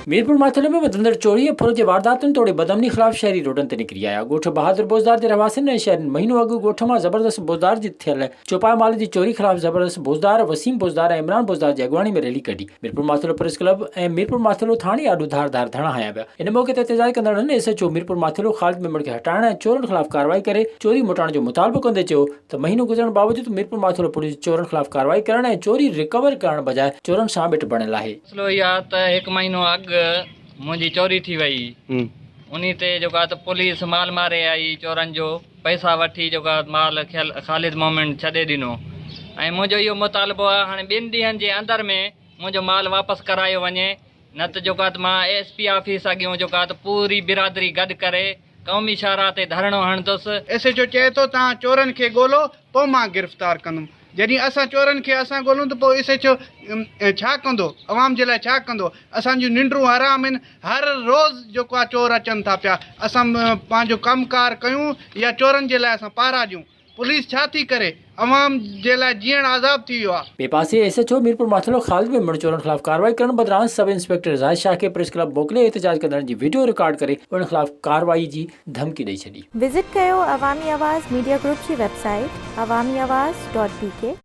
ميرپورماٿيلو में वधंदड़ चोरी ऐं फुर जे वारदातुनि तोड़े बदामनी खिलाफ शहरी रोडन ते निकिरी आया। ॻोठ बहादुर बोज़दार जे रहवासियुनि ऐं शहरनि महीनो अॻु ॻोठ मां ज़बरदस्त बोज़दार जी थियल चौपाए माल जी चोरी खिलाफ ज़बरदस्त बोज़दार वसीम बोज़दार ऐं इमरान बोज़दार जी अॻवानी में रैली कढी। मीरपुरमाथेलो प्रेस क्लब ऐं मीरपुरमाथेलो थाणे आॾो धार धार धरणा हया विया। इन मौक़े ते एहतजाज कंदड़नि SHO मीरपुरमाथेलो ख़ालिद मेमण खे हटाइण ऐं चोरनि ख़िलाफ़ कार्रवाई करे चोरी मोटाइण जो मुतालबो कंदे चयो त महीनो गुज़रण बावजूदि मीरपुरमाथेलो पुलिस चोरनि ख़िलाफ़ कार्रवाई करण ऐं चोरी रिकवर करण बजाए चोरनि सां ॿिट बणियल आहे। मसलो इहा त हिकु महीनो अॻु मुंहिंजी चोरी थी वई। उन्ही ते जेको आहे त पुलिस माल मारे आई, चोरनि जो पैसा वठी जेको आहे माल ख़ालिद मोमेंट छॾे ॾिनो ऐं मुंहिंजो इहो मुतालबो आहे हाणे ॿिनि ॾींहंनि जे अंदरि में मुंहिंजो माल वापसि करायो वञे, न त जेको आहे त मां SP ऑफिस अॻियां जेको आहे त पूरी बिरादरी गॾु करे क़ौमी शाहरा ते धरणो हणंदुसि। SHO चए थो तव्हां चोरनि खे ॻोल्हो पोइ मां गिरफ़्तार कंदुमि। जॾहिं असां चोरनि खे असां ॻोल्हूं त पोइ SHO छा कंदो, अवाम जे लाइ छा कंदो? असांजूं निंडूं हराम आहिनि, हर रोज़ जेको आहे चोर अचनि था पिया। असां पंहिंजो कमकार कयूं या चोरनि जे लाइ असां पारा ॾियूं? पुलिस छा थी करे? अवाम जे लाइ जीअण आज़ाब थी वियो आहे। ॿिए पासे SHO मीरपुरमाथेलो ख़ालिद मेमण चोरनि ख़िलाफ़ कार्रवाई करण बदिरां सब इंस्पेक्टर ज़ाहिद शाह खे प्रेस क्लब मोकिले एहतजाज कंदड़नि जी वीडियो रिकॉर्ड करे उन ख़िलाफ़ कार्रवाई जी धमकी ॾेई छॾी। विज़िट कयो अवामी आवाज़ मीडिया ग्रुप जी वेबसाइट awamiawaz.bk